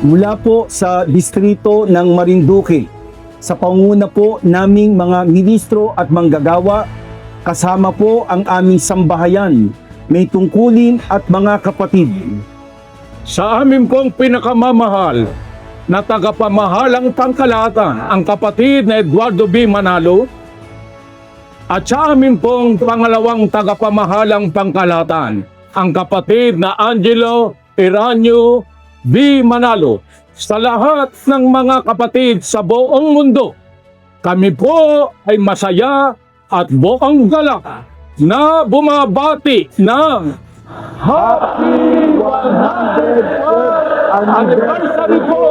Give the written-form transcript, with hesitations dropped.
mula po sa distrito ng Marinduque, sa pangunguna po naming mga ministro at manggagawa, kasama po ang aming sambahayan, may tungkulin at mga kapatid. Sa amin pong pinakamamahal na tagapamahalang pangkalahatan, ang kapatid na Eduardo B. Manalo, at sa amin pong pangalawang tagapamahalang pangkalahatan, ang kapatid na Angelo Eranio B. Manalo. Sa lahat ng mga kapatid sa buong mundo, kami po ay masaya at buong galak na bumabati ng Happy 100th Anniversary po